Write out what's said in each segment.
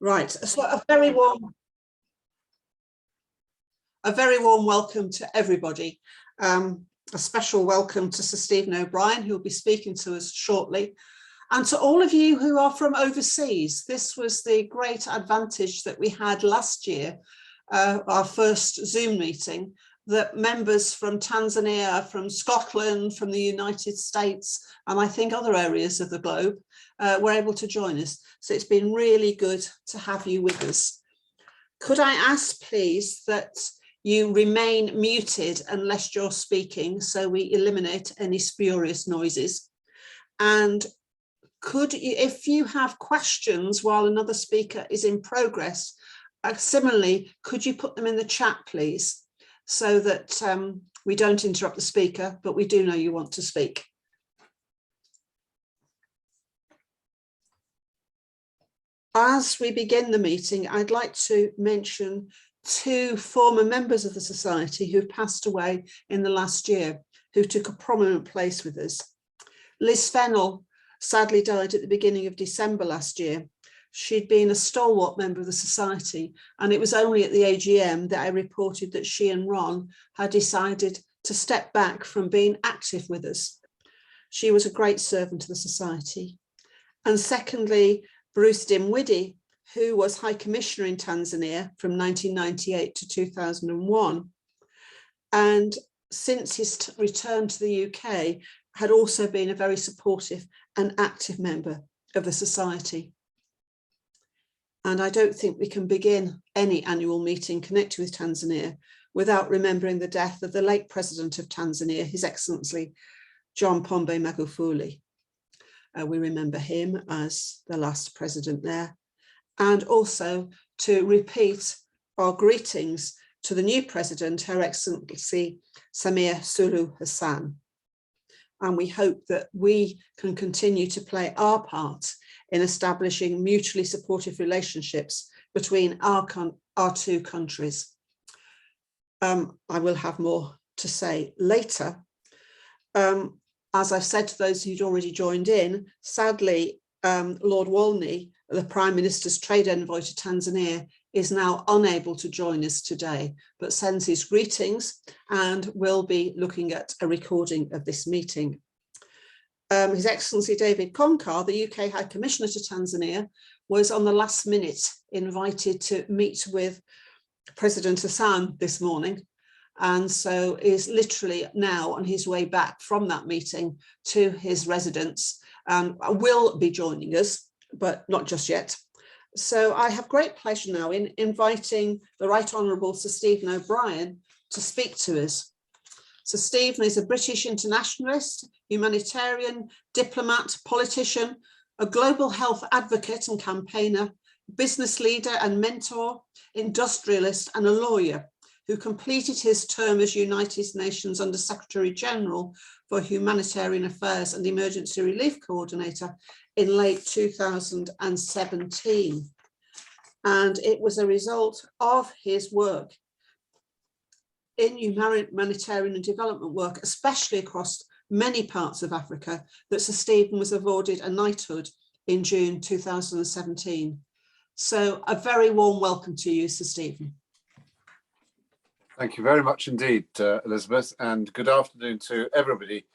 Right, so a very warm welcome to everybody. A special welcome to Sir Stephen O'Brien, who will be speaking to us shortly. And to all of you who are from overseas. This was the great advantage that we had last year, our first Zoom meeting, that members from Tanzania, from Scotland, from the United States, and I think other areas of the globe were able to join us. So it's been really good to have you with us. Could I ask, please, that you remain muted unless you're speaking, so we eliminate any spurious noises. And if you have questions while another speaker is in progress, similarly, could you put them in the chat, please, so that we don't interrupt the speaker, but we do know you want to speak. As we begin the meeting, I'd like to mention two former members of the Society who've passed away in the last year, who took a prominent place with us. Liz Fennell sadly died at the beginning of December last year. She'd been a stalwart member of the Society, and it was only at the AGM that I reported that she and Ron had decided to step back from being active with us. She was a great servant to the Society. And secondly, Bruce Dimwiddy, who was High Commissioner in Tanzania from 1998 to 2001. And since his return to the UK, had also been a very supportive and active member of the Society. And I don't think we can begin any annual meeting connected with Tanzania without remembering the death of the late President of Tanzania, His Excellency John Pombe Magufuli. We remember him as the last president there. And also to repeat our greetings to the new president, Her Excellency Samia Suluhu Hassan. And we hope that we can continue to play our part in establishing mutually supportive relationships between our two countries. I will have more to say later. As I've said to those who'd already joined in, sadly, Lord Walney, the Prime Minister's trade envoy to Tanzania, is now unable to join us today, but sends his greetings and will be looking at a recording of this meeting. His Excellency David Concar, the UK High Commissioner to Tanzania, was on the last minute invited to meet with President Hassan this morning, and so is literally now on his way back from that meeting to his residence, and will be joining us, but not just yet. So I have great pleasure now in inviting the Right Honourable Sir Stephen O'Brien to speak to us. Sir Stephen is a British internationalist, humanitarian, diplomat, politician, a global health advocate and campaigner, business leader and mentor, industrialist and a lawyer who completed his term as United Nations Under Secretary General for Humanitarian Affairs and Emergency Relief Coordinator in late 2017. And it was a result of his work in humanitarian and development work, especially across many parts of Africa, that Sir Stephen was awarded a knighthood in June 2017. So a very warm welcome to you, Sir Stephen. Thank you very much indeed, Elizabeth, and good afternoon to everybody,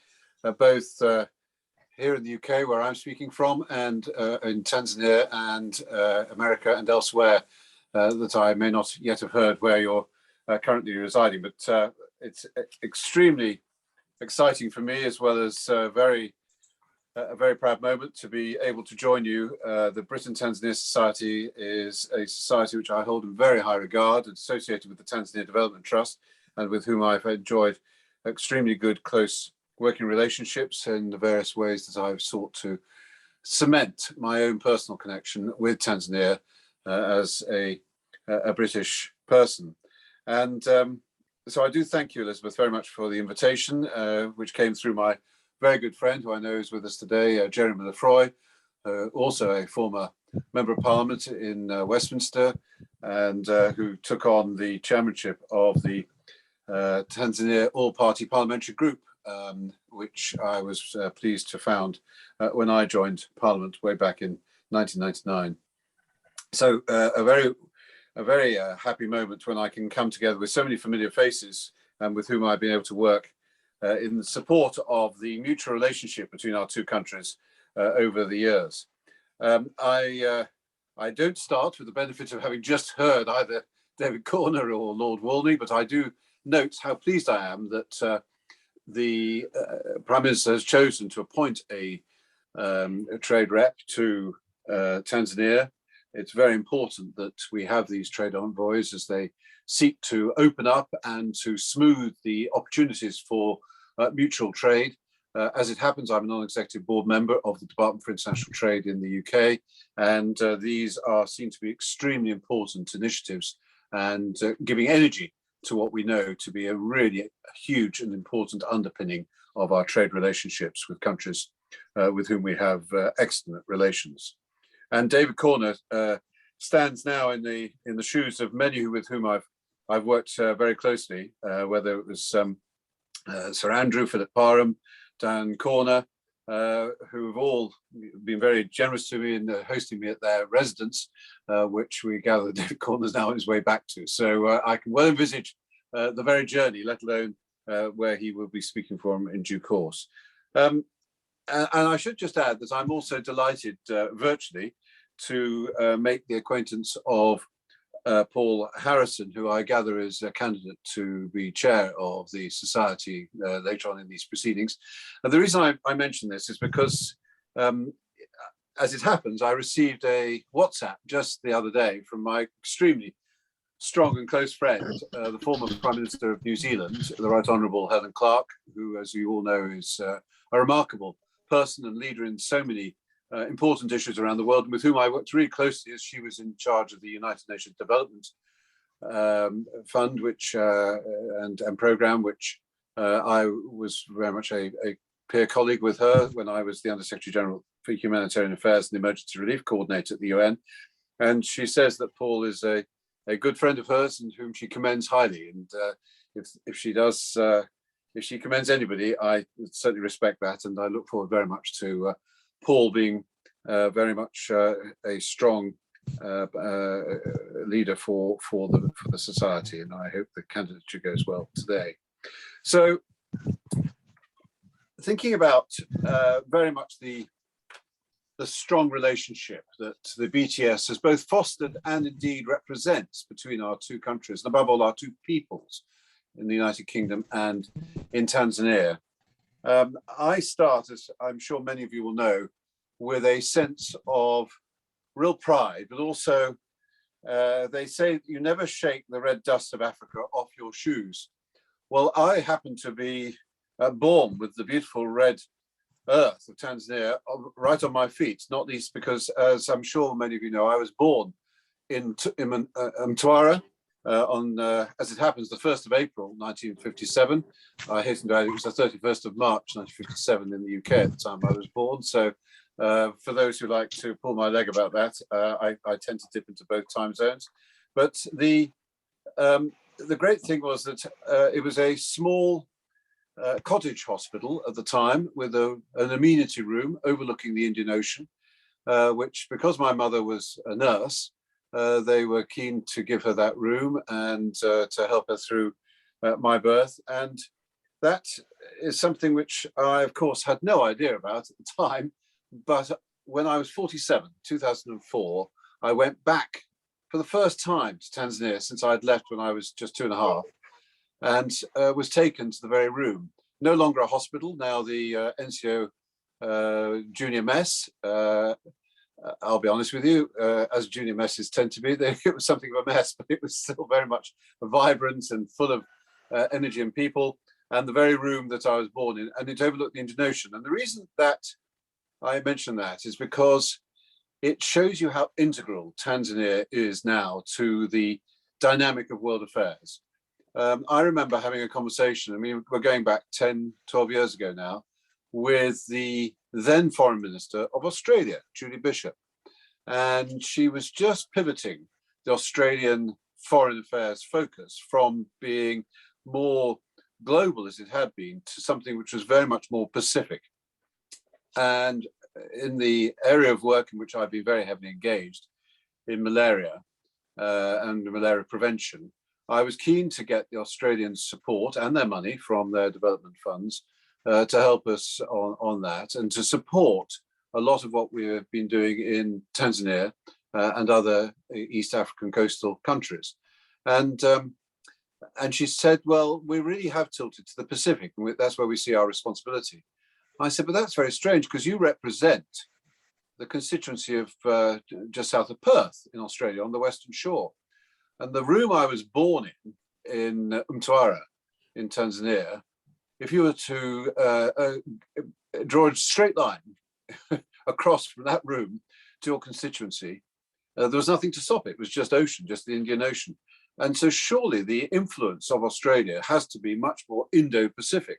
both here in the UK, where I'm speaking from, and in Tanzania and America and elsewhere that I may not yet have heard where you're currently residing. But it's extremely exciting for me, as well as a very proud moment to be able to join you. The Britain Tanzania Society is a society which I hold in very high regard, associated with the Tanzania Development Trust, and with whom I've enjoyed extremely good, close working relationships in the various ways that I've sought to cement my own personal connection with Tanzania as a British person. And so I do thank you, Elizabeth, very much for the invitation, which came through my very good friend, who I know is with us today, Jeremy Lefroy, also a former Member of Parliament in Westminster, and who took on the chairmanship of the Tanzania All-Party Parliamentary Group, which I was pleased to found when I joined Parliament way back in 1999. So a very happy moment when I can come together with so many familiar faces and with whom I've been able to work in the support of the mutual relationship between our two countries over the years. I don't start with the benefit of having just heard either David Concar or Lord Wolney, but I do note how pleased I am that the Prime Minister has chosen to appoint a trade rep to Tanzania. It's very important that we have these trade envoys as they seek to open up and to smooth the opportunities for mutual trade. As it happens, I'm a non-executive board member of the Department for International Trade in the UK, and these are seen to be extremely important initiatives and giving energy to what we know to be a really huge and important underpinning of our trade relationships with countries with whom we have excellent relations. And David Concar stands now in the shoes of many with whom I've worked very closely, whether it was Sir Andrew, Philip Parham, Dan Corner, who have all been very generous to me in hosting me at their residence, which we gather David Concar is now on his way back to. So I can well envisage the very journey, let alone where he will be speaking from in due course. And I should just add that I'm also delighted virtually to make the acquaintance of Paul Harrison, who I gather is a candidate to be chair of the society later on in these proceedings. And the reason I mention this is because, as it happens, I received a WhatsApp just the other day from my extremely strong and close friend, the former Prime Minister of New Zealand, the Right Honourable Helen Clark, who, as you all know, is a remarkable person and leader in so many important issues around the world, and with whom I worked really closely as she was in charge of the United Nations Development Fund, which and program, which I was very much a peer colleague with her when I was the Under Secretary General for Humanitarian Affairs and the Emergency Relief Coordinator at the UN. And she says that Paul is a good friend of hers and whom she commends highly. And if she does, if she commends anybody, I certainly respect that, and I look forward very much to Paul being very much a strong leader for the society, and I hope the candidature goes well today. So, thinking about very much the strong relationship that the BTS has both fostered and indeed represents between our two countries, and above all our two peoples in the United Kingdom and in Tanzania. I start, as I'm sure many of you will know, with a sense of real pride, but also they say you never shake the red dust of Africa off your shoes. Well, I happen to be born with the beautiful red earth of Tanzania right on my feet, not least because, as I'm sure many of you know, I was born in Mtwara, as it happens, the 1st of April, 1957. I hasten to add it was the 31st of March, 1957 in the UK at the time I was born. So for those who like to pull my leg about that, I tend to dip into both time zones. But the great thing was that it was a small cottage hospital at the time with an amenity room overlooking the Indian Ocean, which, because my mother was a nurse, they were keen to give her that room and to help her through my birth. And that is something which I, of course, had no idea about at the time. But when I was 47, 2004, I went back for the first time to Tanzania since I'd left when I was just 2.5, and was taken to the very room. No longer a hospital, now the NCO junior mess. I'll be honest with you, as junior messes tend to be, it was something of a mess, but it was still very much vibrant and full of energy and people, and the very room that I was born in, and it overlooked the Indian Ocean. And the reason that I mention that is because it shows you how integral Tanzania is now to the dynamic of world affairs. I remember having a conversation, I mean, we're going back 10, 12 years ago now, with the then Foreign Minister of Australia, Julie Bishop. And she was just pivoting the Australian foreign affairs focus from being more global as it had been to something which was very much more Pacific. And in the area of work in which I've been very heavily engaged, in malaria and malaria prevention, I was keen to get the Australians' support and their money from their development funds to help us on that, and to support a lot of what we have been doing in Tanzania and other East African coastal countries. And she said, well, we really have tilted to the Pacific, and that's where we see our responsibility. I said, but that's very strange, because you represent the constituency of just south of Perth in Australia on the Western Shore. And the room I was born in Mtwara in Tanzania, if you were to draw a straight line across from that room to your constituency, there was nothing to stop it. It was just ocean, just the Indian Ocean. And so surely the influence of Australia has to be much more Indo-Pacific.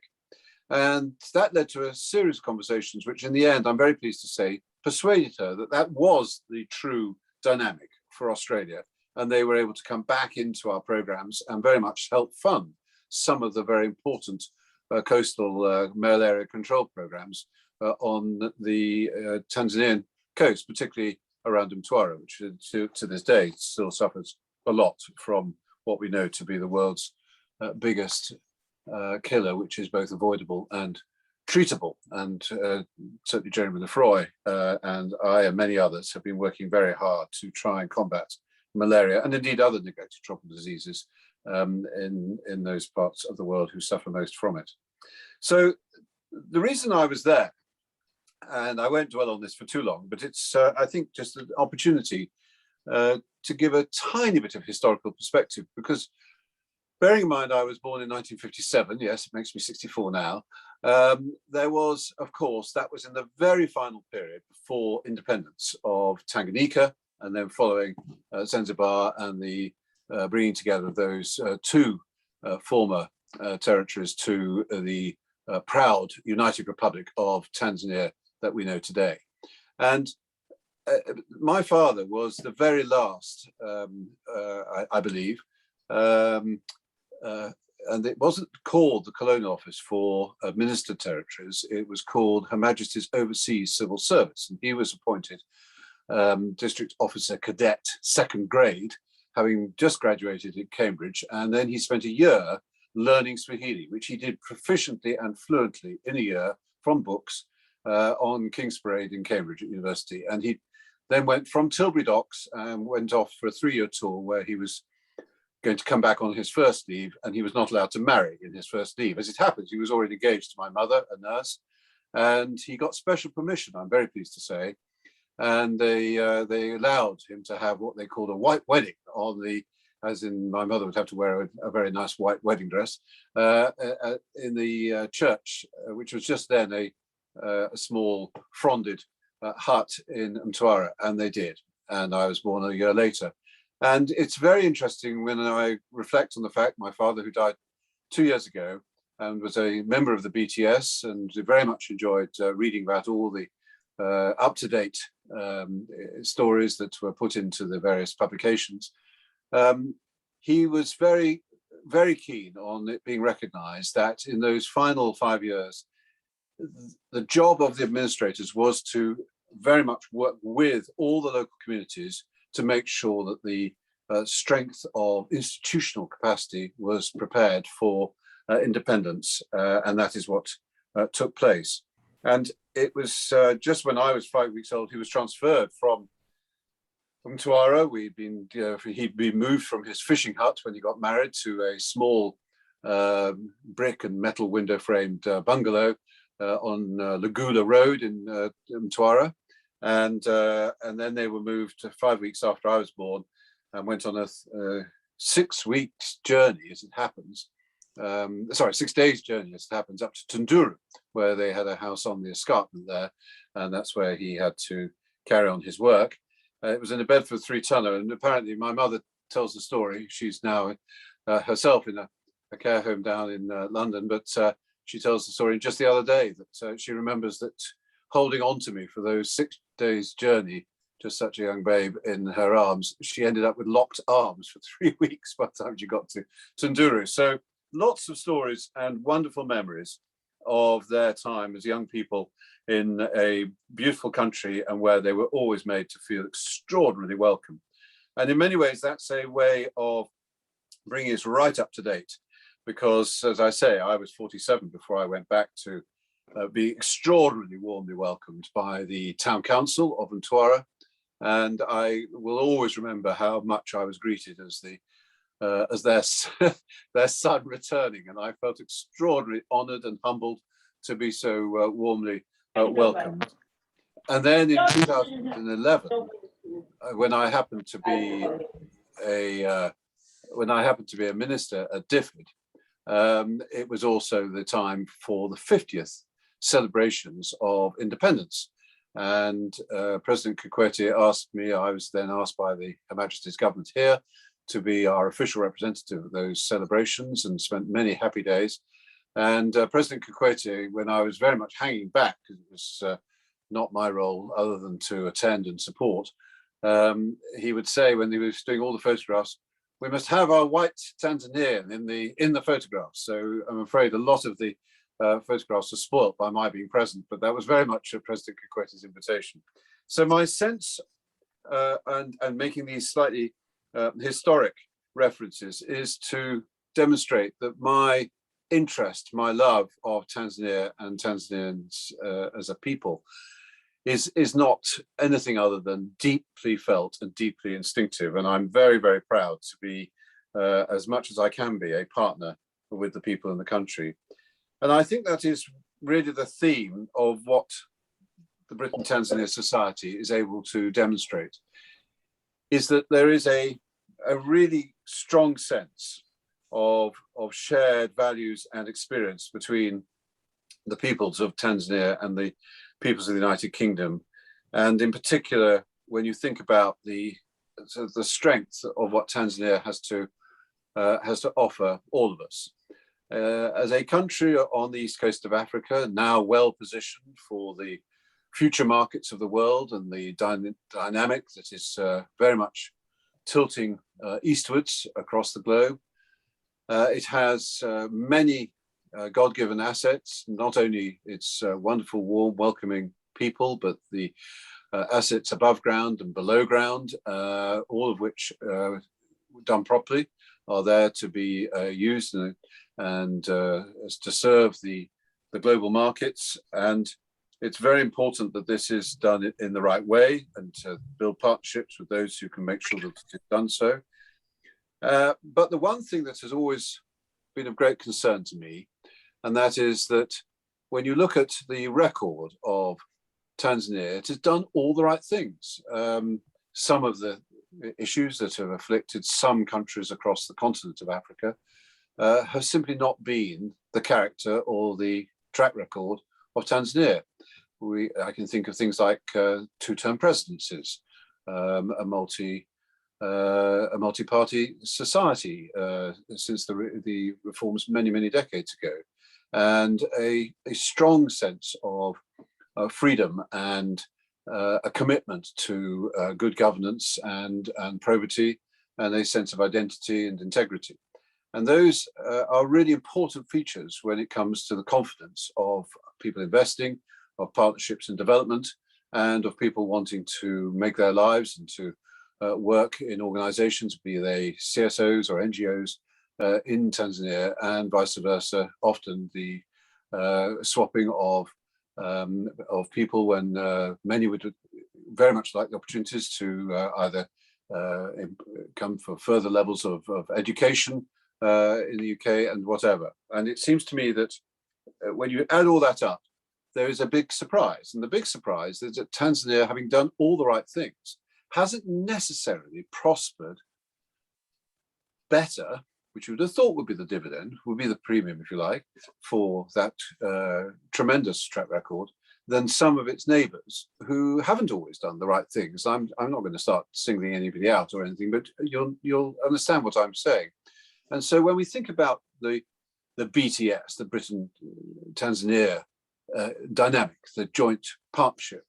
And that led to a series of conversations, which in the end, I'm very pleased to say, persuaded her that that was the true dynamic for Australia. And they were able to come back into our programs and very much help fund some of the very important coastal malaria control programs on the Tanzanian coast, particularly around Mtwara, which to this day still suffers a lot from what we know to be the world's biggest killer, which is both avoidable and treatable. And certainly Jeremy Lefroy and I and many others have been working very hard to try and combat malaria, and indeed other neglected tropical diseases in those parts of the world who suffer most from it. So the reason I was there, and I won't dwell on this for too long, but it's, I think, just an opportunity to give a tiny bit of historical perspective, because bearing in mind I was born in 1957, yes, it makes me 64 now, there was, of course, that was in the very final period before independence of Tanganyika, and then following Zanzibar and the bringing together of those two former territories to the proud United Republic of Tanzania that we know today. And my father was the very last, I believe, and it wasn't called the Colonial Office for Administered Territories, it was called Her Majesty's Overseas Civil Service, and he was appointed District Officer Cadet, second grade, having just graduated at Cambridge, and then he spent a year learning Swahili, which he did proficiently and fluently in a year from books on King's Parade in Cambridge at University. And he then went from Tilbury Docks and went off for a 3-year tour where he was going to come back on his first leave, and he was not allowed to marry in his first leave. As it happens, he was already engaged to my mother, a nurse, and he got special permission, I'm very pleased to say, and they allowed him to have what they called a white wedding on the, as in my mother would have to wear a very nice white wedding dress, in the church, which was just then a small fronded hut in Mtwara, and they did. And I was born a year later. And it's very interesting when I reflect on the fact my father, who died 2 years ago and was a member of the BTS, and very much enjoyed reading about all the up-to-date stories that were put into the various publications. He was very, very keen on it being recognized that in those final 5 years, the job of the administrators was to very much work with all the local communities to make sure that the strength of institutional capacity was prepared for independence, and that is what took place. And it was just when I was 5 weeks old, he was transferred from Mtwara. He'd been moved from his fishing hut when he got married to a small brick and metal window-framed bungalow on Lagula Road in Mtwara. And then they were moved 5 weeks after I was born, and went on a 6 weeks journey, as it happens. 6 days journey, as it happens, up to Tunduru, where they had a house on the escarpment there, and that's where he had to carry on his work. It was in a Bedford 3-tonner, and apparently my mother tells the story. She's now herself in a care home down in London, but she tells the story just the other day that she remembers that holding on to me for those 6 days journey, just such a young babe in her arms, she ended up with locked arms for 3 weeks by the time she got to Tunduru. So lots of stories and wonderful memories of their time as young people in a beautiful country, and where they were always made to feel extraordinarily welcome. And in many ways, that's a way of bringing us right up to date, because, as I say, I was 47 before I went back to be extraordinarily warmly welcomed by the town council of Mtwara. And I will always remember how much I was greeted as their their son returning, and I felt extraordinarily honoured and humbled to be so warmly welcomed. And then in 2011, when I happened to be a minister at DFID, it was also the time for the 50th celebrations of independence. And President Kikwete asked me, I was then asked by the Her Majesty's government here to be our official representative of those celebrations, and spent many happy days. And President Kikwete, when I was very much hanging back, because it was not my role other than to attend and support, he would say when he was doing all the photographs, "We must have our white Tanzanian in the photographs." So I'm afraid a lot of the photographs are spoilt by my being present, but that was very much President Kikwete's invitation. So my sense, and making these slightly historic references, is to demonstrate that my interest, my love of Tanzania and Tanzanians as a people is not anything other than deeply felt and deeply instinctive. And I'm very, very proud to be, as much as I can be, a partner with the people in the country. And I think that is really the theme of what the Britain Tanzania Society is able to demonstrate, is that there is a really strong sense of shared values and experience between the peoples of Tanzania and the peoples of the United Kingdom. And in particular, when you think about the strength of what Tanzania has to offer all of us. As a country on the east coast of Africa, now well positioned for the future markets of the world and the dynamic that is very much tilting eastwards across the globe. It has many God-given assets, not only its wonderful, warm, welcoming people, but the assets above ground and below ground, all of which, done properly, are there to be used and to serve the global markets. And it's very important that this is done in the right way, and to build partnerships with those who can make sure that it's done so. But the one thing that has always been of great concern to me, and that is that when you look at the record of Tanzania, it has done all the right things. Some of the issues that have afflicted some countries across the continent of Africa have simply not been the character or the track record of Tanzania. I can think of things like two-term presidencies, a multi-party society since the reforms many decades ago, and a strong sense of freedom and a commitment to good governance and probity, and a sense of identity and integrity. And those are really important features when it comes to the confidence of people investing, of partnerships and development, and of people wanting to make their lives and to work in organizations, be they CSOs or NGOs in Tanzania, and vice versa. Often the swapping of people when many would very much like the opportunities to either come for further levels of education in the UK and whatever. And it seems to me that when you add all that up, there is a big surprise. And the big surprise is that Tanzania, having done all the right things, hasn't necessarily prospered better, which you would have thought would be the dividend, would be the premium, if you like, for that tremendous track record, than some of its neighbours who haven't always done the right things. I'm not going to start singling anybody out or anything, but you'll understand what I'm saying. And so when we think about the BTS, the Britain Tanzania dynamic, the joint partnership,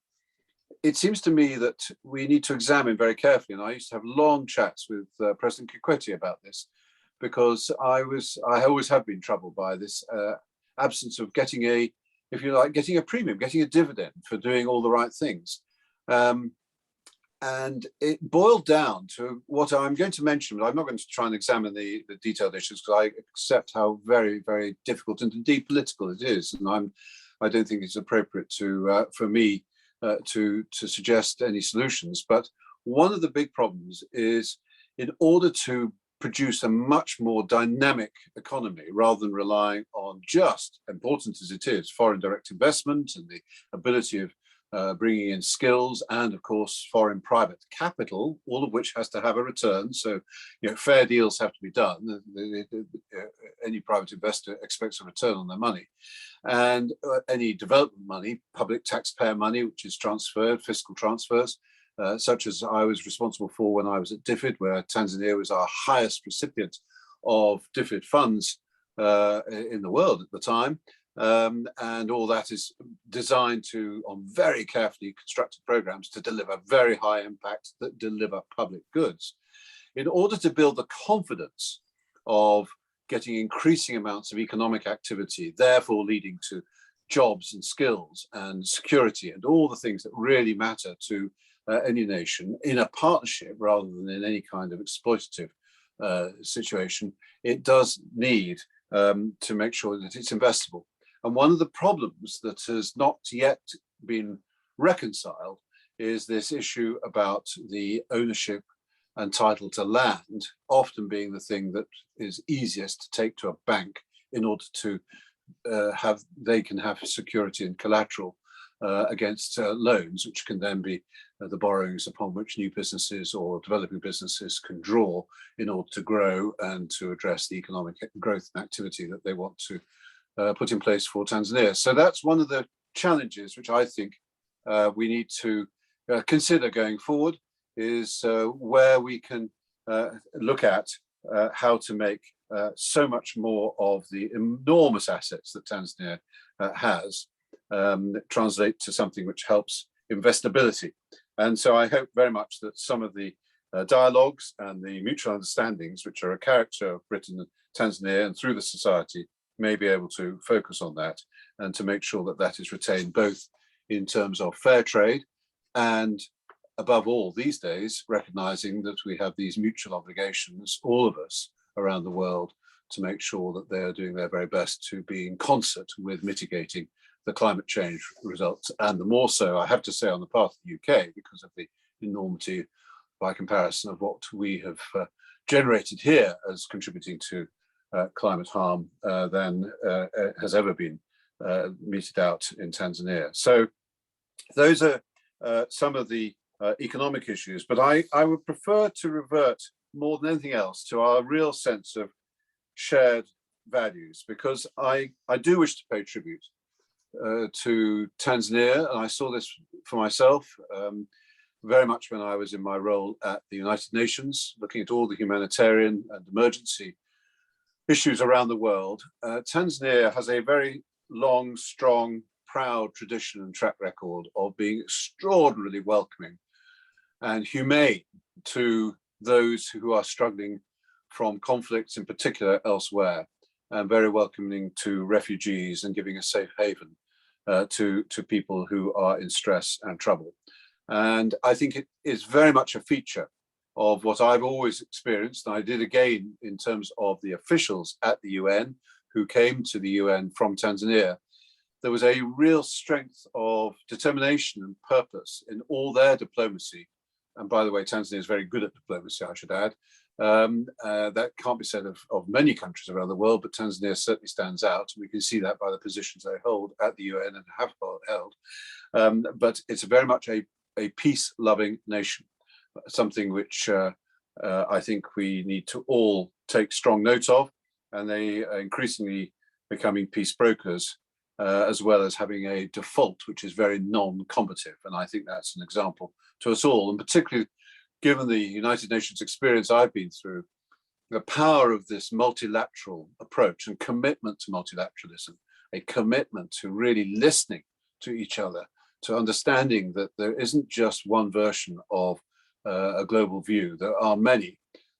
it seems to me that we need to examine very carefully. And I used to have long chats with President Kikwete about this, because I always have been troubled by this absence of getting getting a premium, getting a dividend for doing all the right things. And And it boiled down to what I'm going to mention, but I'm not going to try and examine the detailed issues because I accept how very, very difficult and indeed political it is. And I don't think it's appropriate to for me to suggest any solutions. But one of the big problems is, in order to produce a much more dynamic economy, rather than relying on, just important as it is, foreign direct investment and the ability of bringing in skills and, of course, foreign private capital, all of which has to have a return. So, fair deals have to be done. Any private investor expects a return on their money. And any development money, public taxpayer money, which is transferred, fiscal transfers, such as I was responsible for when I was at DFID, where Tanzania was our highest recipient of DFID funds in the world at the time. And all that is designed on very carefully constructed programs to deliver very high impact, that deliver public goods. In order to build the confidence of getting increasing amounts of economic activity, therefore leading to jobs and skills and security and all the things that really matter to any nation in a partnership rather than in any kind of exploitative situation, it does need to make sure that it's investable. And one of the problems that has not yet been reconciled is this issue about the ownership and title to land, often being the thing that is easiest to take to a bank in order to they can have security and collateral against loans, which can then be the borrowings upon which new businesses or developing businesses can draw in order to grow and to address the economic growth and activity that they want to put in place for Tanzania. So that's one of the challenges which I think we need to consider going forward, is where we can look at how to make so much more of the enormous assets that Tanzania has translate to something which helps investability. And so I hope very much that some of the dialogues and the mutual understandings, which are a character of Britain and Tanzania and through the society, may be able to focus on that and to make sure that that is retained, both in terms of fair trade and, above all these days, recognizing that we have these mutual obligations, all of us around the world, to make sure that they are doing their very best to be in concert with mitigating the climate change results. And the more so, I have to say, on the part of the UK, because of the enormity by comparison of what we have generated here as contributing to climate harm than has ever been meted out in Tanzania. So those are some of the economic issues, but I would prefer to revert more than anything else to our real sense of shared values, because I do wish to pay tribute to Tanzania, and I saw this for myself very much when I was in my role at the United Nations, looking at all the humanitarian and emergency issues around the world. Tanzania has a very long, strong, proud tradition and track record of being extraordinarily welcoming and humane to those who are struggling from conflicts, in particular elsewhere, and very welcoming to refugees and giving a safe haven to people who are in stress and trouble. And I think it is very much a feature of what I've always experienced, and I did again in terms of the officials at the UN who came to the UN from Tanzania. There was a real strength of determination and purpose in all their diplomacy. And by the way, Tanzania is very good at diplomacy, I should add. That can't be said of many countries around the world, but Tanzania certainly stands out. We can see that by the positions they hold at the UN and have held. But it's very much a peace-loving nation, something which I think we need to all take strong note of, and they are increasingly becoming peace brokers, as well as having a default which is very non-combative. And I think that's an example to us all, and particularly given the United Nations experience I've been through, the power of this multilateral approach and commitment to multilateralism, a commitment to really listening to each other, to understanding that there isn't just one version of a global view. There are many,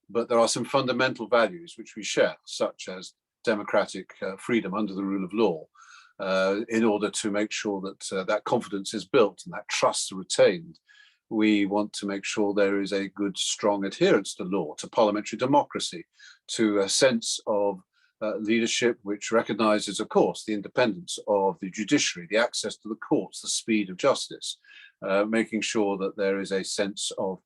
but there are some fundamental values which we share, such as democratic freedom under the rule of law, in order to make sure that that confidence is built and that trust is retained we want to make sure there is a good, strong adherence to law, to parliamentary democracy, to a sense of leadership which recognises, of course, the independence of the judiciary, the access to the courts, the speed of justice, making sure that there is a sense of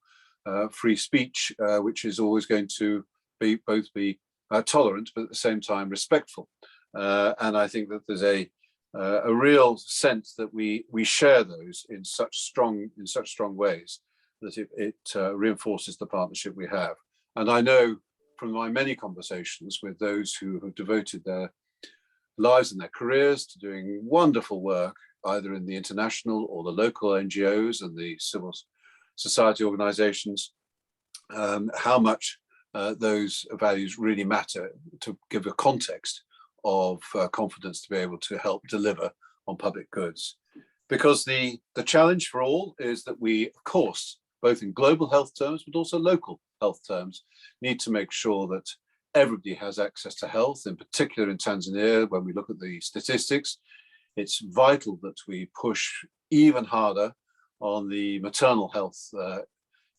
free speech, which is always going to be tolerant, but at the same time respectful. And I think that there's a real sense that we share those in such strong ways that it reinforces the partnership we have. And I know from my many conversations with those who have devoted their lives and their careers to doing wonderful work, either in the international or the local NGOs and the civil society organizations, how much those values really matter to give a context of confidence to be able to help deliver on public goods. Because the challenge for all is that we, of course, both in global health terms, but also local health terms, need to make sure that everybody has access to health, in particular in Tanzania. When we look at the statistics, it's vital that we push even harder on the maternal health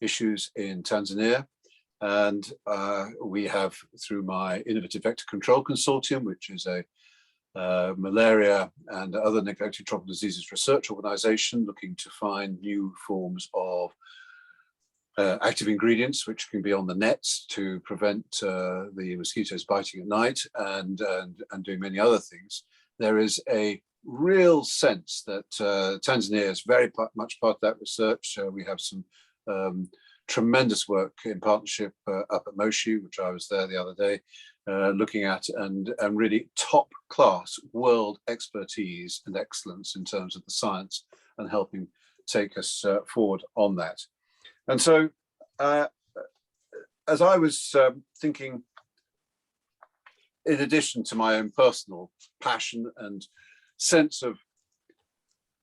issues in Tanzania. And we have, through my Innovative Vector Control Consortium, which is a malaria and other neglected tropical diseases research organization, looking to find new forms of active ingredients which can be on the nets to prevent the mosquitoes biting at night, and doing many other things. There is a real sense that Tanzania is very much part of that research. We have some tremendous work in partnership up at Moshi, which I was there the other day, looking at, and really top class world expertise and excellence in terms of the science and helping take us forward on that. And so, as I was thinking, in addition to my own personal passion and sense of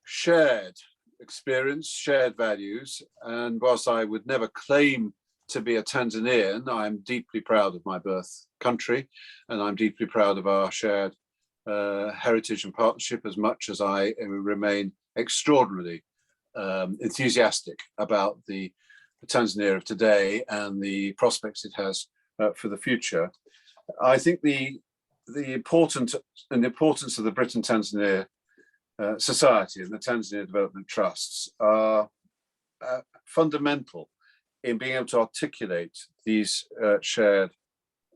shared experience, shared values, and whilst I would never claim to be a Tanzanian, I'm deeply proud of my birth country, and I'm deeply proud of our shared heritage and partnership, as much as I remain extraordinarily enthusiastic about the Tanzania of today and the prospects it has for the future. I think the importance of the Britain Tanzania Society and the Tanzania Development Trusts are fundamental in being able to articulate these shared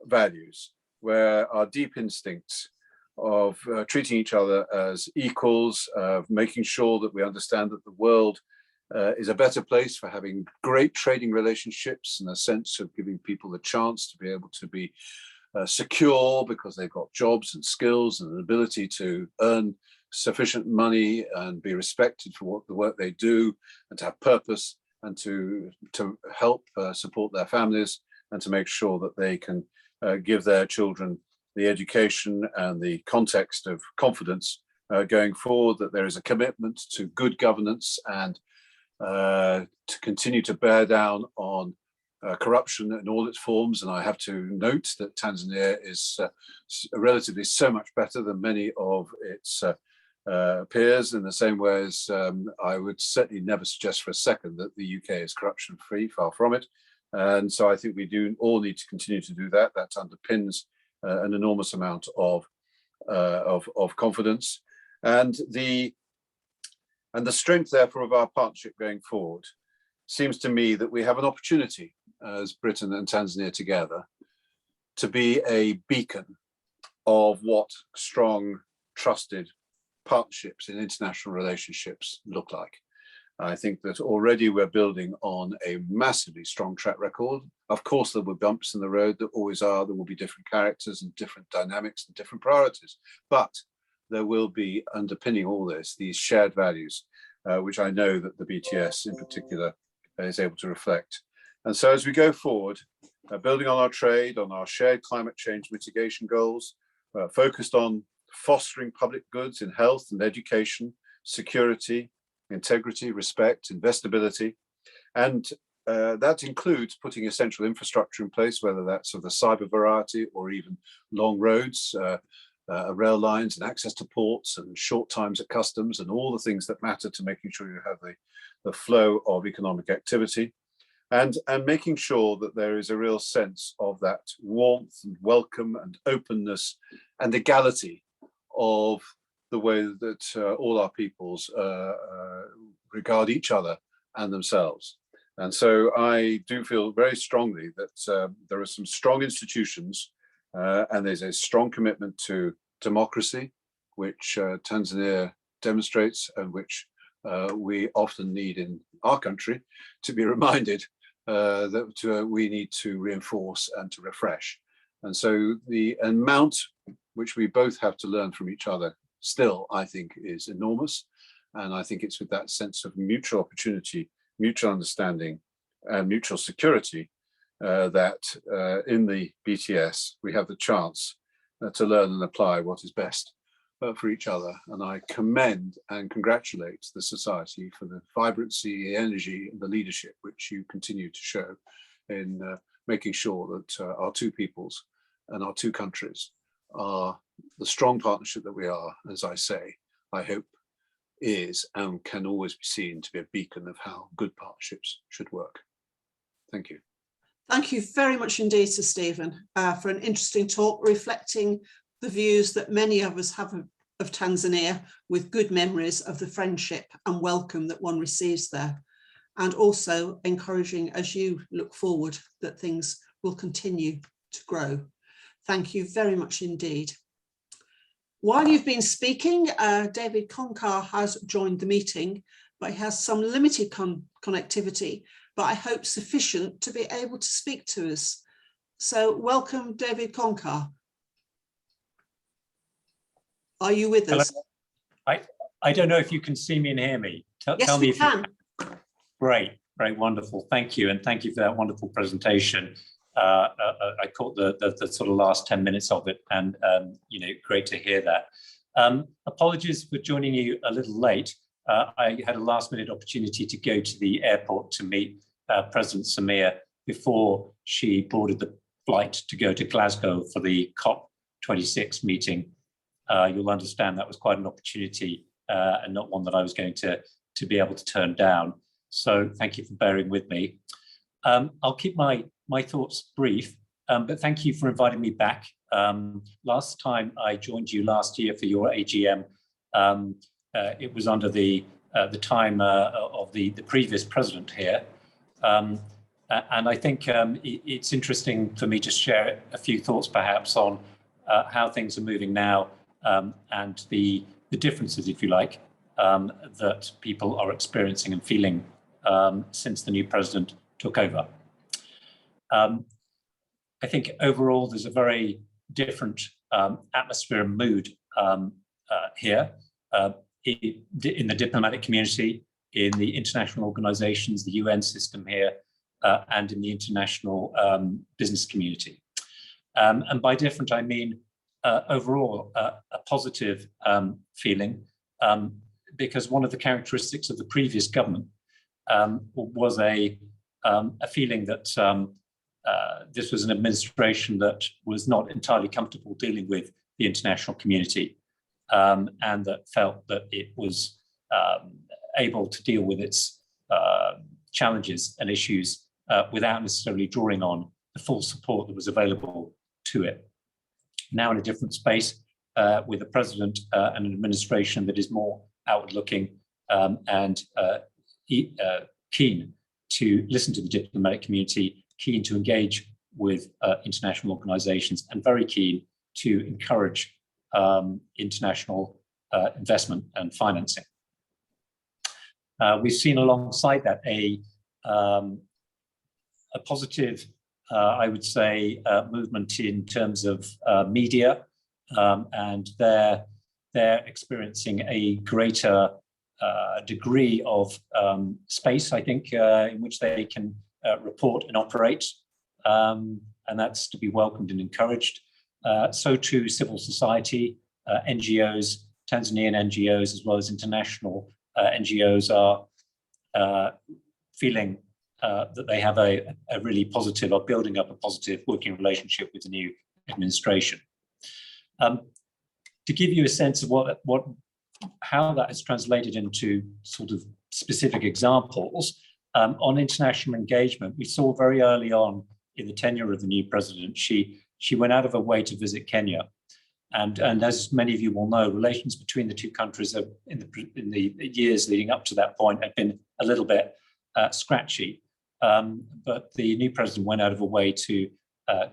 values, where our deep instincts of treating each other as equals, of making sure that we understand that the world is a better place for having great trading relationships, and a sense of giving people the chance to be able to be secure because they've got jobs and skills and an ability to earn sufficient money and be respected for the work they do, and to have purpose, and to help support their families, and to make sure that they can give their children the education and the context of confidence going forward, that there is a commitment to good governance and to continue to bear down on corruption in all its forms. And I have to note that Tanzania is relatively so much better than many of its peers, in the same way as I would certainly never suggest for a second that the UK is corruption free, far from it. And so I think we do all need to continue to do that. That underpins an enormous amount of confidence, and the strength, therefore, of our partnership going forward seems to me that we have an opportunity as Britain and Tanzania together to be a beacon of what strong, trusted partnerships in international relationships look like. I think that already we're building on a massively strong track record. Of course, there will be bumps in the road, there always are. There will be different characters and different dynamics and different priorities. But there will be, underpinning all this, these shared values, which I know that the BTS in particular is able to reflect. And so as we go forward, building on our trade, on our shared climate change mitigation goals, focused on fostering public goods in health and education, security, integrity, respect, investability, and that includes putting essential infrastructure in place, whether that's of the cyber variety or even long roads, rail lines and access to ports and short times at customs and all the things that matter to making sure you have the flow of economic activity, and making sure that there is a real sense of that warmth and welcome and openness and equality of the way that all our peoples regard each other and themselves. And so I do feel very strongly that there are some strong institutions and there's a strong commitment to democracy, which Tanzania demonstrates and which we often need in our country to be reminded that we need to reinforce and to refresh. And so the amount which we both have to learn from each other still, I think, is enormous. And I think it's with that sense of mutual opportunity, mutual understanding, and mutual security that in the BTS, we have the chance to learn and apply what is best for each other. And I commend and congratulate the Society for the vibrancy, the energy, and the leadership which you continue to show in making sure that our two peoples and our two countries are the strong partnership that we are, as I say, I hope is and can always be seen to be a beacon of how good partnerships should work. Thank you. Thank you very much indeed to Stephen for an interesting talk, reflecting the views that many of us have of Tanzania, with good memories of the friendship and welcome that one receives there, and also encouraging, as you look forward, that things will continue to grow. Thank you very much indeed. While you've been speaking, David Concar has joined the meeting, but he has some limited connectivity, but I hope sufficient to be able to speak to us. So welcome, David Concar. Are you with us? I don't know if you can see me and hear me. Yes, tell me we if can. you can. Great, wonderful. Thank you, and thank you for that wonderful presentation. I caught the sort of last 10 minutes of it, and you know, great to hear that. Apologies for joining you a little late. I had a last-minute opportunity to go to the airport to meet President Samia before she boarded the flight to go to Glasgow for the COP26 meeting. You'll understand that was quite an opportunity and not one that I was going to be able to turn down. So thank you for bearing with me. I'll keep my thoughts brief, but thank you for inviting me back. Last time I joined you last year for your AGM, it was under the time of the previous president here. And I think it's interesting for me to share a few thoughts perhaps on how things are moving now and the differences, if you like, that people are experiencing and feeling since the new president took over. I think overall there's a very different atmosphere and mood here in the diplomatic community, in the international organizations, the UN system here, and in the international business community. And by different, I mean overall a positive feeling, because one of the characteristics of the previous government was a feeling that this was an administration that was not entirely comfortable dealing with the international community, and that felt that it was able to deal with its challenges and issues without necessarily drawing on the full support that was available to it. Now in a different space, with a president and an administration that is more outward-looking and keen to listen to the diplomatic community, keen to engage with international organizations, and very keen to encourage international investment and financing. We've seen alongside that a positive, I would say, movement in terms of media, and they're experiencing a greater degree of space, I think, in which they can report and operate, and that's to be welcomed and encouraged. So too civil society, NGOs, Tanzanian NGOs, as well as international NGOs are feeling that they have a really positive, or building up a positive working relationship with the new administration. to give you a sense of how that is translated into sort of specific examples, on international engagement, we saw very early on in the tenure of the new president, she went out of her way to visit Kenya. And as many of you will know, relations between the two countries in the years leading up to that point had been a little bit scratchy. But the new president went out of her way to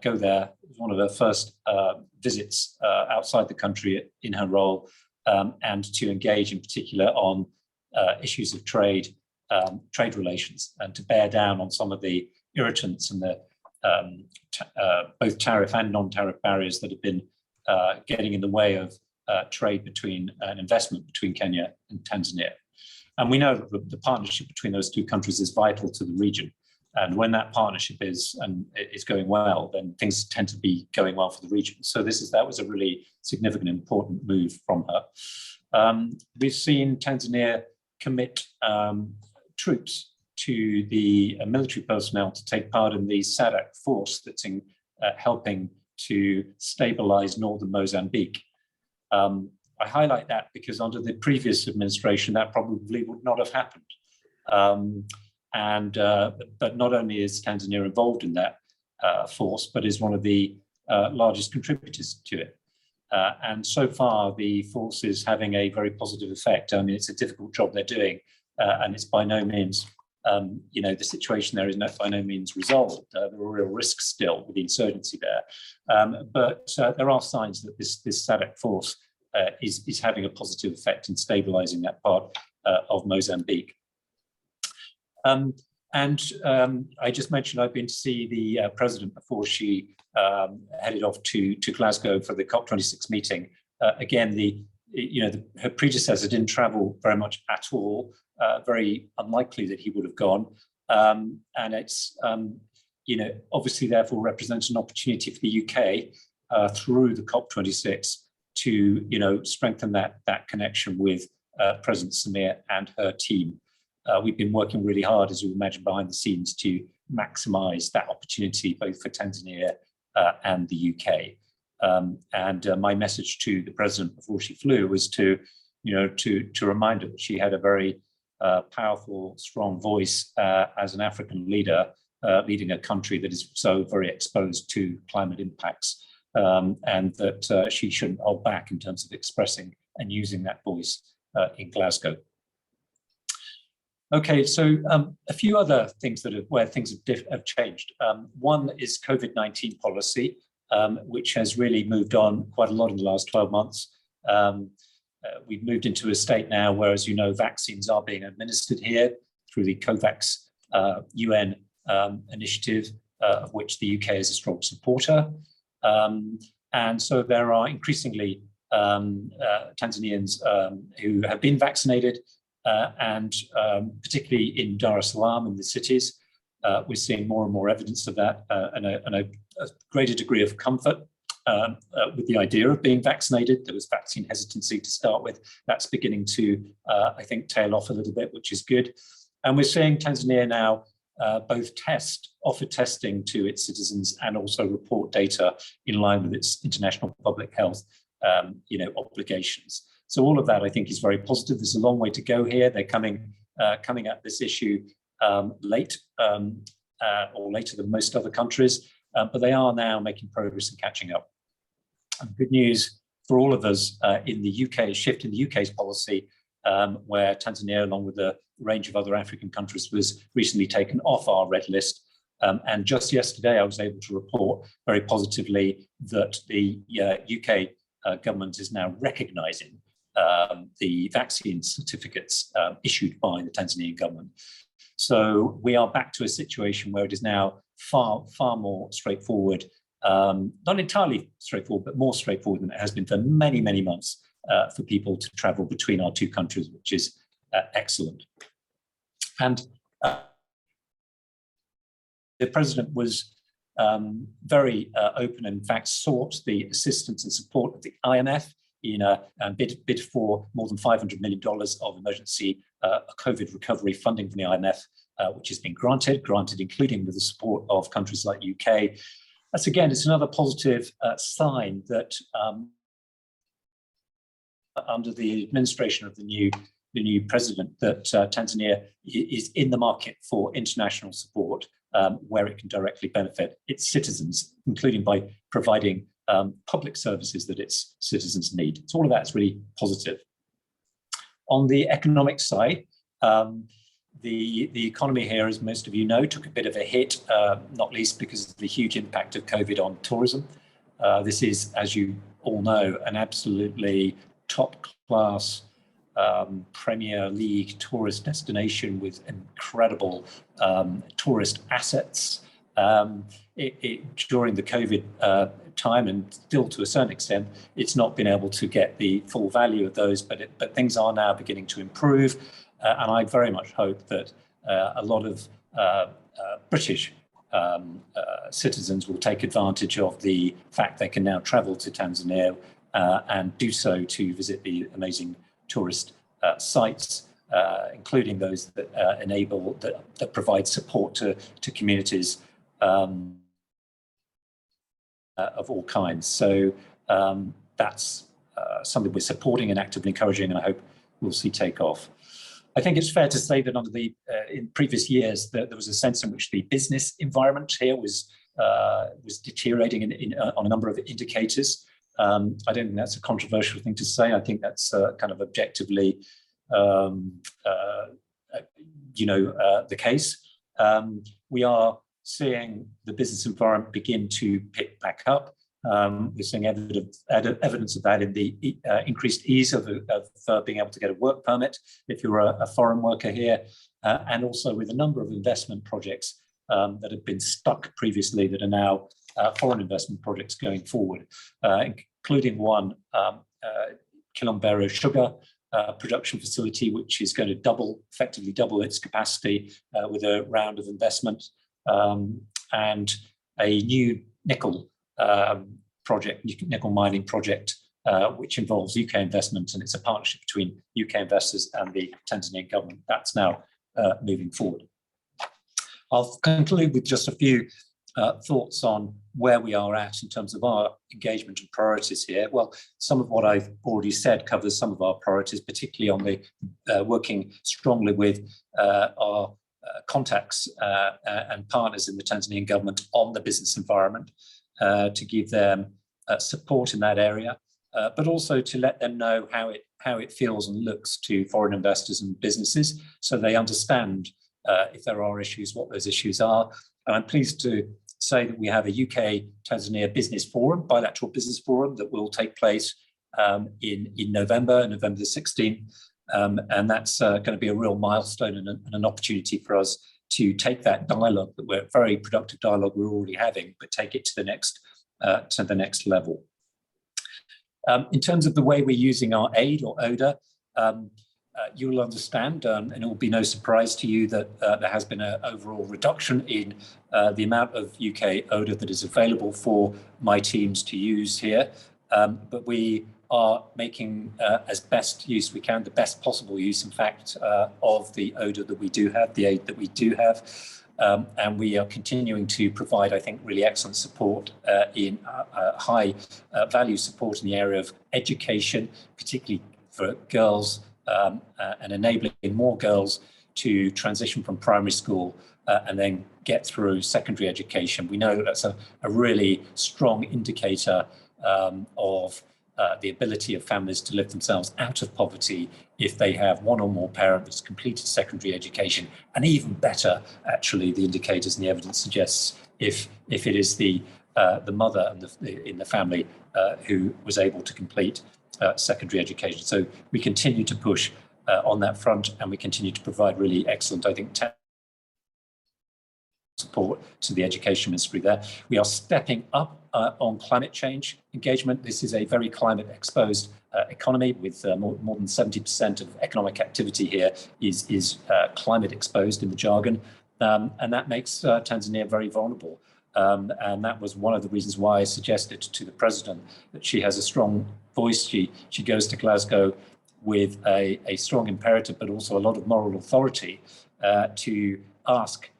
go there. It was one of her first visits outside the country in her role, and to engage in particular on issues of trade relations, and to bear down on some of the irritants and the both tariff and non-tariff barriers that have been getting in the way of trade between and investment between Kenya and Tanzania. And we know that the partnership between those two countries is vital to the region. And when that partnership is going well, then things tend to be going well for the region. So that was a really significant, important move from her. We've seen Tanzania commit troops to the military personnel to take part in the SADC force that's helping to stabilize northern Mozambique. I highlight that because under the previous administration, that probably would not have happened. But not only is Tanzania involved in that force, but is one of the largest contributors to it. And so far, the force is having a very positive effect. I mean, it's a difficult job they're doing, and it's by no means, the situation there is by no means resolved. There are real risks still with the insurgency there. But there are signs that this SADC force is having a positive effect in stabilizing that part of Mozambique. I just mentioned I've been to see the president before she headed off to Glasgow for the COP26 meeting. Again, her predecessor didn't travel very much at all. Very unlikely that he would have gone. And it's obviously therefore represents an opportunity for the UK through the COP26 to strengthen that connection with President Samir and her team. We've been working really hard, as you imagine, behind the scenes to maximise that opportunity both for Tanzania and the UK. My message to the president before she flew was to remind her that she had a very powerful, strong voice as an African leader, leading a country that is so very exposed to climate impacts, and that she shouldn't hold back in terms of expressing and using that voice in Glasgow. Okay, so a few other things where things have changed. One is COVID-19 policy, which has really moved on quite a lot in the last 12 months. We've moved into a state now where, as you know, vaccines are being administered here through the COVAX UN initiative, of which the UK is a strong supporter. And so there are increasingly Tanzanians who have been vaccinated, and particularly in Dar es Salaam, in the cities, we're seeing more and more evidence of that, and a greater degree of comfort with the idea of being vaccinated. There was vaccine hesitancy to start with. That's beginning to, I think, tail off a little bit, which is good. And we're seeing Tanzania now both offer testing to its citizens and also report data in line with its international public health obligations. So all of that, I think, is very positive. There's a long way to go here. They're coming at this issue late, or later than most other countries, but they are now making progress and catching up. And good news for all of us in the UK, shift in the UK's policy, where Tanzania, along with a range of other African countries, was recently taken off our red list. And just yesterday, I was able to report very positively that the UK government is now recognising the vaccine certificates issued by the Tanzanian government. So we are back to a situation where it is now far more straightforward, not entirely straightforward, but more straightforward than it has been for many, many months for people to travel between our two countries, which is excellent. And the president was very open and in fact sought the assistance and support of the IMF in a bid for more than $500 million of emergency COVID recovery funding from the IMF, which has been granted including with the support of countries like UK. That's again, it's another positive sign that under the administration of the new president that Tanzania is in the market for international support where it can directly benefit its citizens, including by providing public services that its citizens need. So all of that is really positive. On the economic side, the economy here, as most of you know, took a bit of a hit, not least because of the huge impact of COVID on tourism. This is, as you all know, an absolutely top-class Premier League tourist destination with incredible tourist assets. During the COVID time, and still to a certain extent, it's not been able to get the full value of those, but things are now beginning to improve. And I very much hope that a lot of British citizens will take advantage of the fact they can now travel to Tanzania and do so to visit the amazing tourist sites, including those that that provide support to communities of all kinds. So that's something we're supporting and actively encouraging, and I hope we'll see take off. I think it's fair to say that under in previous years there was a sense in which the business environment here was deteriorating on a number of indicators. I don't think that's a controversial thing to say. I think that's kind of objectively, the case. We are seeing the business environment begin to pick back up. We're seeing evidence of that in the increased ease of being able to get a work permit if you're a foreign worker here, and also with a number of investment projects that have been stuck previously that are now foreign investment projects going forward, including one Kilombero sugar production facility, which is going to effectively double its capacity with a round of investment, and a new nickel mining project, which involves UK investment, and it's a partnership between UK investors and the Tanzanian government. That's now moving forward. I'll conclude with just a few thoughts on where we are at in terms of our engagement and priorities here. Well, some of what I've already said covers some of our priorities, particularly on the working strongly with our contacts and partners in the Tanzanian government on the business environment, to give them support in that area, but also to let them know how it feels and looks to foreign investors and businesses, so they understand if there are issues, what those issues are. And I'm pleased to say that we have a UK-Tanzania business forum, bilateral business forum, that will take place in November the 16th. And that's going to be a real milestone and an opportunity for us to take that dialogue, that we're very productive dialogue we're already having, but take it to the next level. In terms of the way we're using our aid or ODA, you will understand, and it will be no surprise to you, that there has been an overall reduction in the amount of UK ODA that is available for my teams to use here. But we are making as best use we can, the best possible use, in fact, of the ODA that we do have, the aid that we do have. And we are continuing to provide, I think, really excellent support in high value support in the area of education, particularly for girls, and enabling more girls to transition from primary school and then get through secondary education. We know that's a really strong indicator of the ability of families to lift themselves out of poverty if they have one or more parents who's completed secondary education, and even better, actually, the indicators and the evidence suggests if it is the mother in the family who was able to complete secondary education. So we continue to push on that front, and we continue to provide really excellent, I think, support to the education ministry there. We are stepping up on climate change engagement. This is a very climate exposed economy, with more than 70% of economic activity here is climate exposed in the jargon, and that makes Tanzania very vulnerable. And that was one of the reasons why I suggested to the president that she has a strong voice. She goes to Glasgow with a strong imperative, but also a lot of moral authority to ask,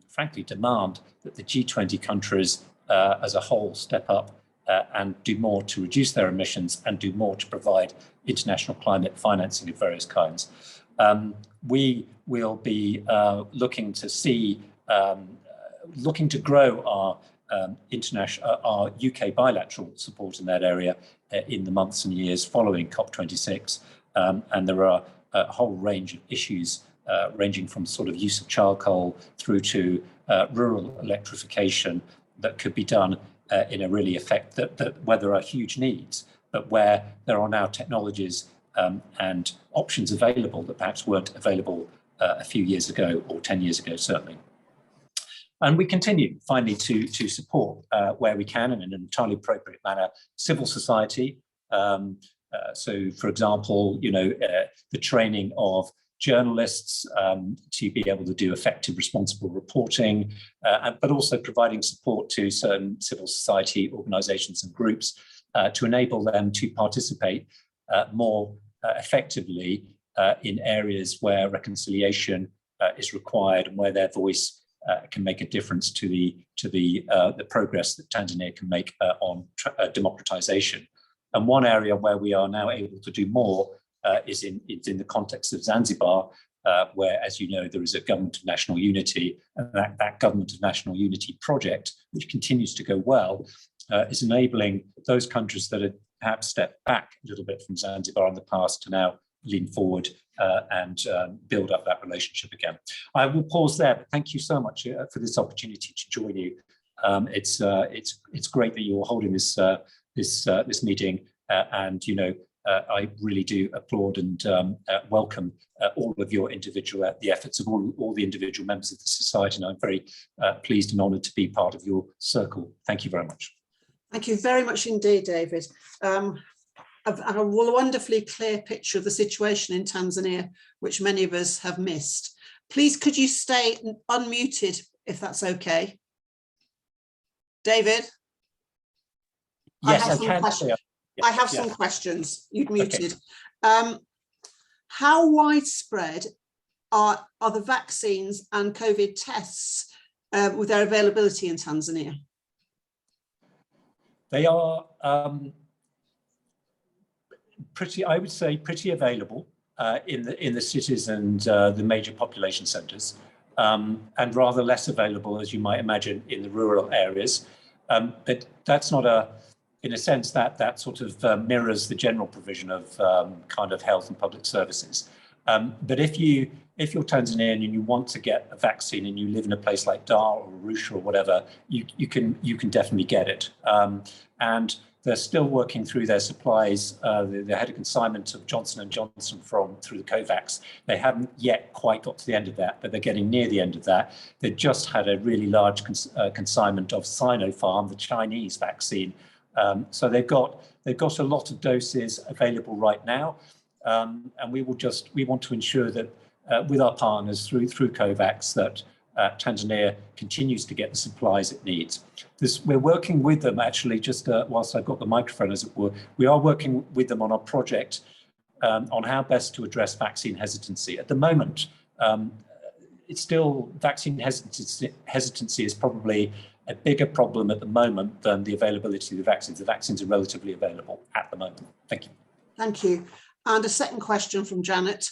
frankly, demand that the G20 countries as a whole step up and do more to reduce their emissions and do more to provide international climate financing of various kinds. We will be looking to grow our our UK bilateral support in that area in the months and years following COP26, and there are a whole range of issues ranging from sort of use of charcoal through to rural electrification that could be done in a really where there are huge needs, but where there are now technologies and options available that perhaps weren't available a few years ago, or 10 years ago, certainly. And we continue, finally, to support where we can, in an entirely appropriate manner, civil society. So, for example, the training of journalists to be able to do effective, responsible reporting, but also providing support to certain civil society organisations and groups to enable them to participate more effectively in areas where reconciliation is required and where their voice can make a difference to the progress that Tanzania can make on democratization. And one area where we are now able to do more is in the context of Zanzibar, where, as you know, there is a government of national unity, and that government of national unity project, which continues to go well, is enabling those countries that had perhaps stepped back a little bit from Zanzibar in the past to now lean forward and build up that relationship again. I will pause there, but thank you so much for this opportunity to join you. It's great that you're holding this this meeting, and I really do applaud and welcome all of your the efforts of all the individual members of the society, and I'm very pleased and honoured to be part of your circle. Thank you very much. Thank you very much indeed, David. A wonderfully clear picture of the situation in Tanzania, which many of us have missed. Please, could you stay unmuted, if that's okay? David? Yes, I can. I have some questions. You've muted. Okay. How widespread are the vaccines and COVID tests with their availability in Tanzania? They are I would say pretty available in the cities and the major population centres, and rather less available, as you might imagine, in the rural areas. But that's not in a sense that sort of mirrors the general provision of kind of health and public services. But if you're Tanzanian and you want to get a vaccine and you live in a place like Dar or Arusha or whatever, you can definitely get it. And they're still working through their supplies. They had a consignment of Johnson & Johnson through the COVAX. They haven't yet quite got to the end of that, but they're getting near the end of that. They just had a really large consignment of Sinopharm, the Chinese vaccine. So they've got a lot of doses available right now, and we want to ensure that with our partners through COVAX that Tanzania continues to get the supplies it needs. We're working with them actually, just whilst I've got the microphone, as it were, we are working with them on a project on how best to address vaccine hesitancy. At the moment, it's still vaccine hesitancy is probably a bigger problem at the moment than the availability of the vaccines. The vaccines are relatively available at the moment. Thank you. Thank you. And a second question from Janet.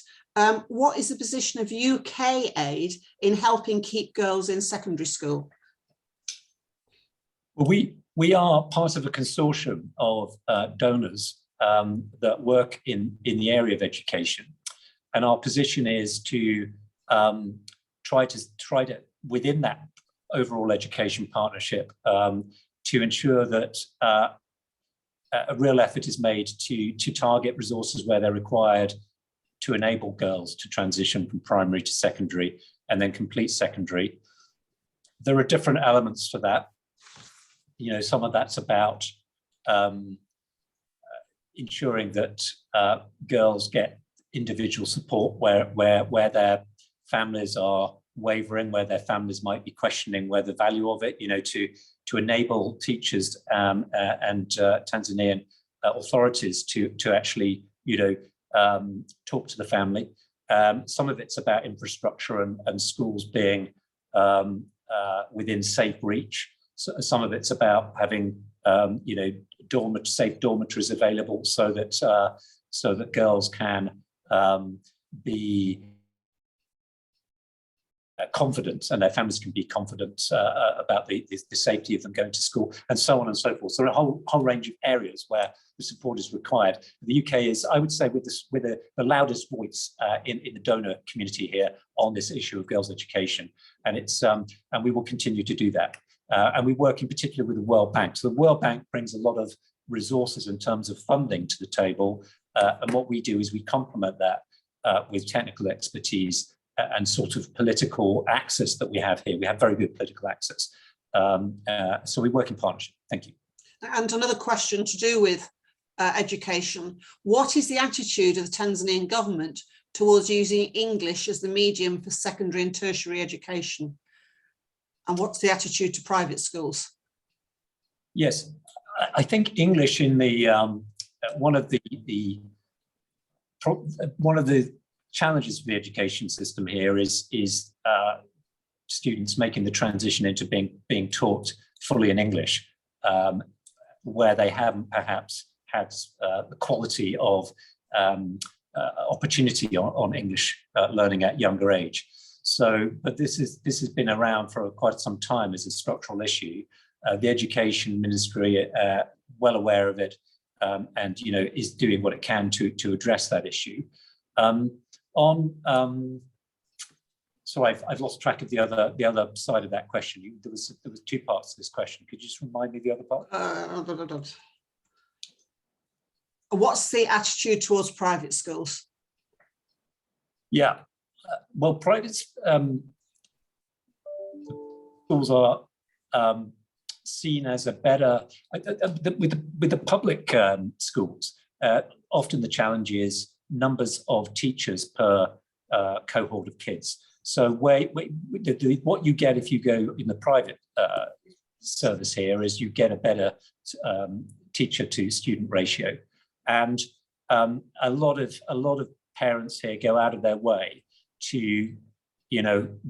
What is the position of UK aid in helping keep girls in secondary school? Well, we are part of a consortium of donors that work in the area of education, and our position is to try to within that overall education partnership to ensure that a real effort is made to target resources where they're required to enable girls to transition from primary to secondary and then complete secondary. There are different elements to that. Some of that's about ensuring that girls get individual support where their families are wavering, where their families might be questioning where the value of it, to enable teachers and Tanzanian authorities to actually, talk to the family. Some of it's about infrastructure and schools being within safe reach. So some of it's about having, safe dormitories available so that so that girls can be confident, and their families can be confident about the safety of them going to school, and so on and so forth. So a whole range of areas where the support is required. The UK is, I would say, with the loudest voice in the donor community here on this issue of girls' education, and it's and we will continue to do that. And we work in particular with the World Bank. So the World Bank brings a lot of resources in terms of funding to the table, and what we do is we complement that with technical expertise and sort of political access that we have here. We have very good political access. So we work in partnership. Thank you. And another question to do with education. What is the attitude of the Tanzanian government towards using English as the medium for secondary and tertiary education? And what's the attitude to private schools? Yes, I think English in the one of the challenges of the education system here is students making the transition into being taught fully in English, where they haven't perhaps had the quality of opportunity on English learning at younger age. So, but this has been around for quite some time as a structural issue. The Education Ministry, well aware of it, and is doing what it can to address that issue. So I've lost track of the other side of that question. There was two parts to this question. Could you just remind me the other part? What's the attitude towards private schools? Yeah, well, private schools are seen as a better with the public schools. Often the challenge is numbers of teachers per cohort of kids. So what you get if you go in the private service here is you get a better teacher to student ratio, and a lot of parents here go out of their way to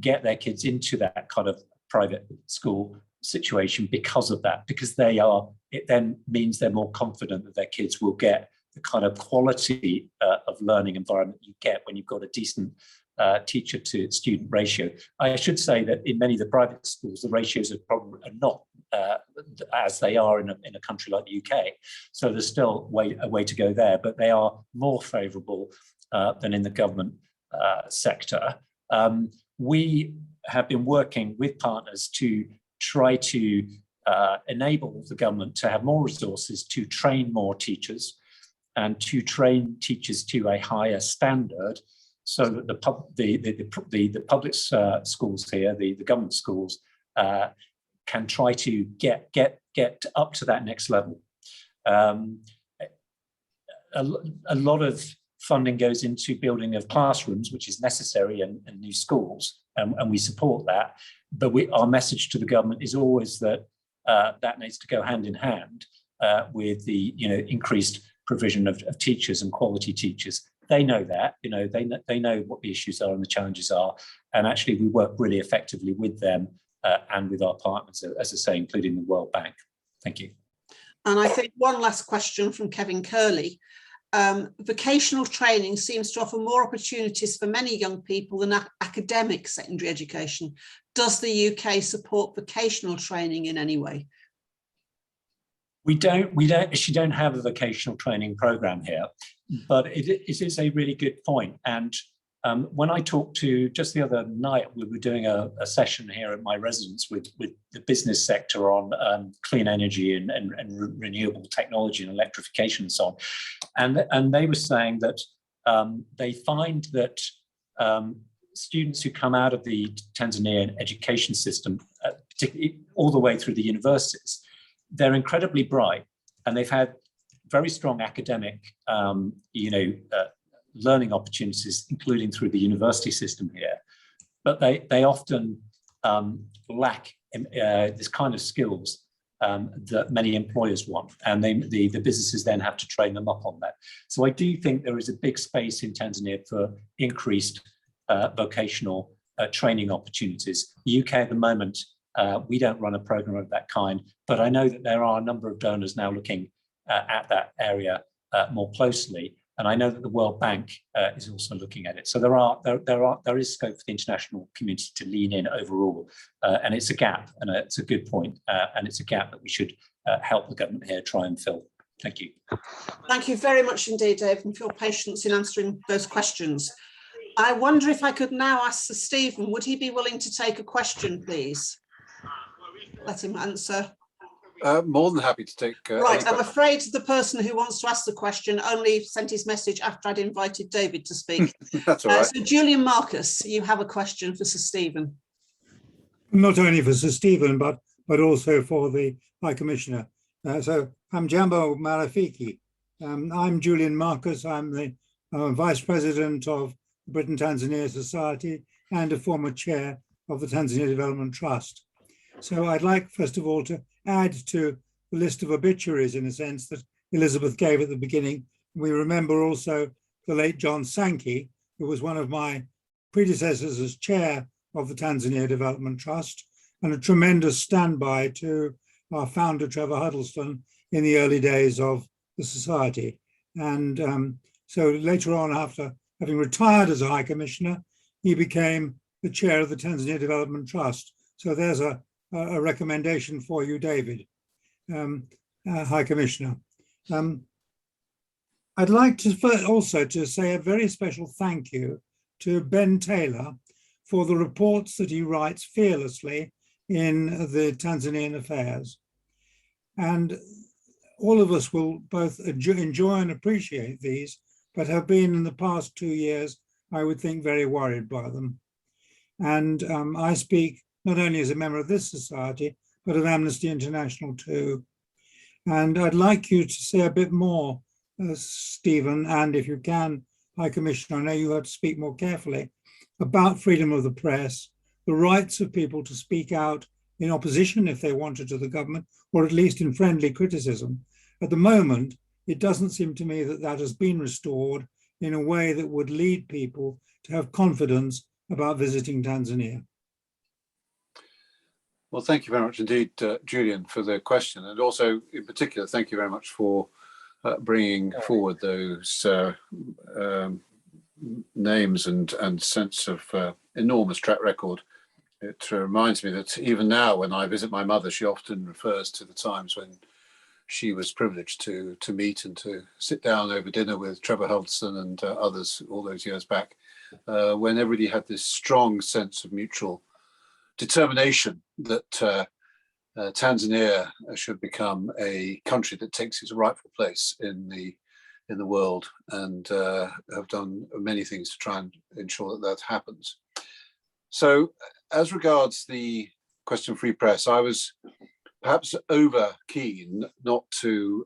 get their kids into that kind of private school situation because of that, because it then means they're more confident that their kids will get the kind of quality of learning environment you get when you've got a decent teacher to student ratio. I should say that in many of the private schools, the ratios are probably not as they are in a country like the UK. So there's still a way to go there, but they are more favourable than in the government sector. We have been working with partners to try to enable the government to have more resources to train more teachers and to train teachers to a higher standard, so that the public schools here, the government schools, can try to get up to that next level. A lot of funding goes into building of classrooms, which is necessary, and new schools, and we support that. But our message to the government is always that that needs to go hand in hand with the increased provision of teachers and quality teachers. They know that, they know what the issues are and the challenges are, and actually we work really effectively with them and with our partners, as I say, including the World Bank. Thank you. And I think one last question from Kevin Curley. Vocational training seems to offer more opportunities for many young people than academic secondary education. Does the UK support vocational training in any way? We actually don't have a vocational training program here, but it is a really good point. And when I talked to, just the other night, we were doing a session here at my residence with the business sector on clean energy and renewable technology and electrification and so on. And they were saying that they find that students who come out of the Tanzanian education system, particularly all the way through the universities, they're incredibly bright, and they've had very strong academic, learning opportunities, including through the university system here. But they often lack this kind of skills that many employers want, and the businesses then have to train them up on that. So I do think there is a big space in Tanzania for increased vocational training opportunities. The UK at the moment, we don't run a program of that kind, but I know that there are a number of donors now looking at that area more closely. And I know that the World Bank is also looking at it. So there is scope for the international community to lean in overall, and it's a gap, and it's a good point, and it's a gap that we should help the government here try and fill. Thank you. Thank you very much indeed, Dave, and for your patience in answering those questions. I wonder if I could now ask Sir Stephen, would he be willing to take a question, please? Let him answer. More than happy to take. Right, I'm afraid the person who wants to ask the question only sent his message after I'd invited David to speak. That's all right. So Julian Marcus, you have a question for Sir Stephen. Not only for Sir Stephen, but also for the High Commissioner. So I'm Jambo Marafiki. I'm Julian Marcus. I'm the Vice President of the Britain Tanzania Society and a former chair of the Tanzania Development Trust. So I'd like, first of all, to add to the list of obituaries, in a sense, that Elizabeth gave at the beginning. We remember also the late John Sankey, who was one of my predecessors as chair of the Tanzania Development Trust, and a tremendous standby to our founder, Trevor Huddleston, in the early days of the Society. And so later on, after having retired as a High Commissioner, he became the chair of the Tanzania Development Trust. So there's a recommendation for you, David, High Commissioner. I'd like to also to say a very special thank you to Ben Taylor for the reports that he writes fearlessly in the Tanzanian affairs. And all of us will both enjoy and appreciate these, but have been in the past 2 years, I would think, very worried by them. And I speak not only as a member of this society, but of Amnesty International too. And I'd like you to say a bit more, Stephen, and if you can, High Commissioner, I know you have to speak more carefully, about freedom of the press, the rights of people to speak out in opposition if they wanted to the government, or at least in friendly criticism. At the moment, it doesn't seem to me that that has been restored in a way that would lead people to have confidence about visiting Tanzania. Well, thank you very much indeed, Julian, for the question. And also, in particular, thank you very much for bringing forward those names and sense of enormous track record. It reminds me that even now, when I visit my mother, she often refers to the times when she was privileged to meet and to sit down over dinner with Trevor Huddleston and others all those years back, when everybody had this strong sense of mutual determination that Tanzania should become a country that takes its rightful place in the world, and have done many things to try and ensure that that happens. So, as regards the question free press, I was perhaps over keen not to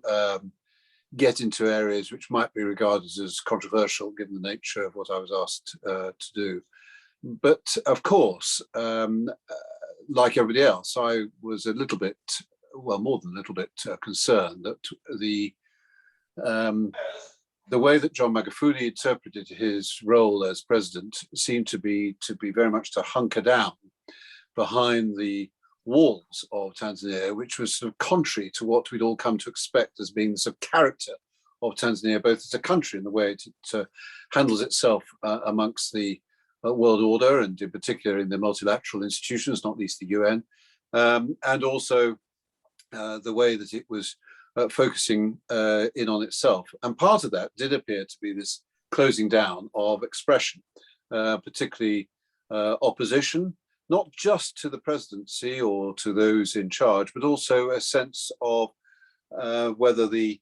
get into areas which might be regarded as controversial, given the nature of what I was asked to do. But of course, like everybody else, I was a little bit, well, more than a little bit concerned that the way that John Magufuli interpreted his role as president seemed to be very much to hunker down behind the walls of Tanzania, which was sort of contrary to what we'd all come to expect as being the sort of character of Tanzania, both as a country and the way it handles itself amongst the world order, and in particular in the multilateral institutions, not least the UN, and also the way that it was focusing in on itself. And part of that did appear to be this closing down of expression, particularly opposition, not just to the presidency or to those in charge, but also a sense of whether the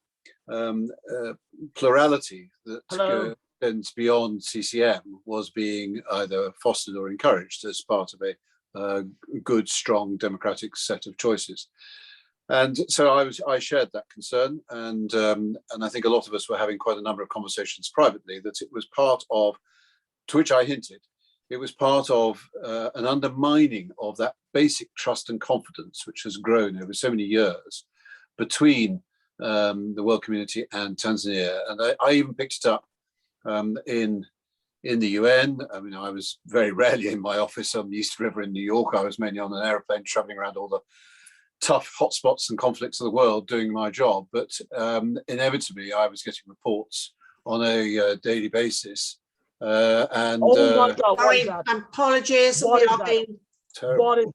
plurality that extends beyond CCM was being either fostered or encouraged as part of a good, strong democratic set of choices. And so I shared that concern, and I think a lot of us were having quite a number of conversations privately that it was part of, to which I hinted, it was part of an undermining of that basic trust and confidence which has grown over so many years between the world community and Tanzania. And I even picked it up in the UN. I mean, I was very rarely in my office on the East River in New York. I was mainly on an airplane traveling around all the tough hotspots and conflicts of the world doing my job. But inevitably, I was getting reports on a daily basis. Oh my God, what is Sorry, that? apologies, What we is are that? being, terrible. What is,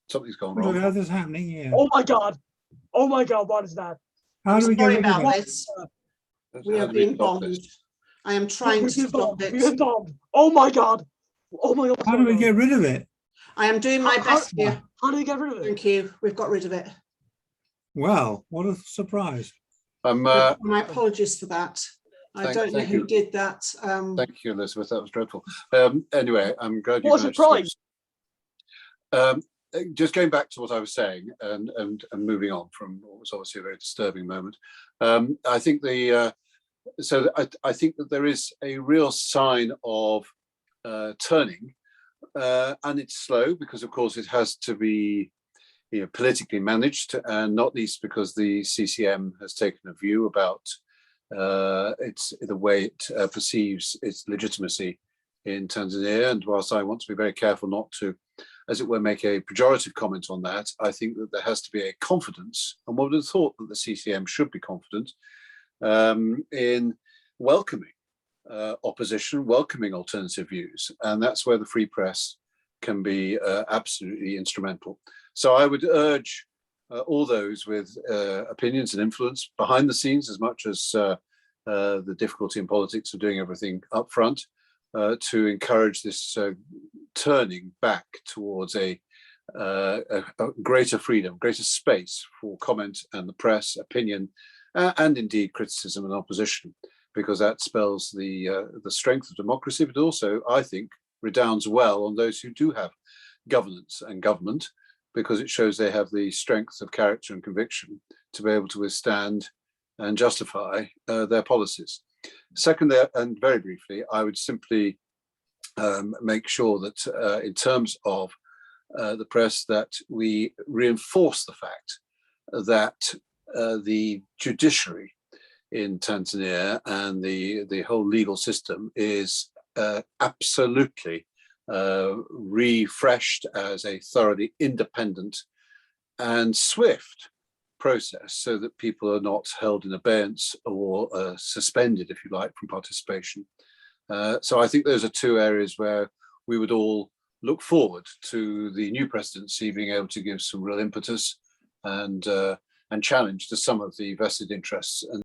Something's gone What on wrong. earth is happening here? oh my God. Oh my God, what is that? How do we get sorry rid of about it? this, we How are do we being stop bombed. this? I am trying to We've been stop bombed. We've it. been bombed. Oh my God. Oh my God. what's How do we going get on? rid of it? I am doing my best here. How do we get rid of it? Thank you, we've got rid of it. Well, what a surprise. My apologies for that. I don't know thank who you. did that. Thank you, Elizabeth. That was dreadful. Anyway, I'm glad you What a managed to surprise. just going back to what I was saying and moving on from what was obviously a very disturbing moment. I think I think that there is a real sign of turning, and it's slow because, of course, it has to be politically managed, and not least because the CCM has taken a view about the way it perceives its legitimacy in Tanzania. And whilst I want to be very careful not to, as it were, make a pejorative comment on that, I think that there has to be a confidence, and one would have thought that the CCM should be confident in welcoming opposition, welcoming alternative views, and that's where the free press can be absolutely instrumental. So I would urge all those with opinions and influence behind the scenes, as much as the difficulty in politics of doing everything up front, to encourage this turning back towards a greater freedom, greater space for comment and the press, opinion, and indeed criticism and opposition, because that spells the strength of democracy, but also, I think, redounds well on those who do have governance and government, because it shows they have the strength of character and conviction to be able to withstand and justify their policies. Second, and very briefly, I would simply make sure that in terms of the press, that we reinforce the fact that the judiciary in Tanzania and the whole legal system is absolutely refreshed as a thoroughly independent and swift process, so that people are not held in abeyance or suspended, if you like, from participation. So I think those are two areas where we would all look forward to the new presidency being able to give some real impetus and challenge to some of the vested interests and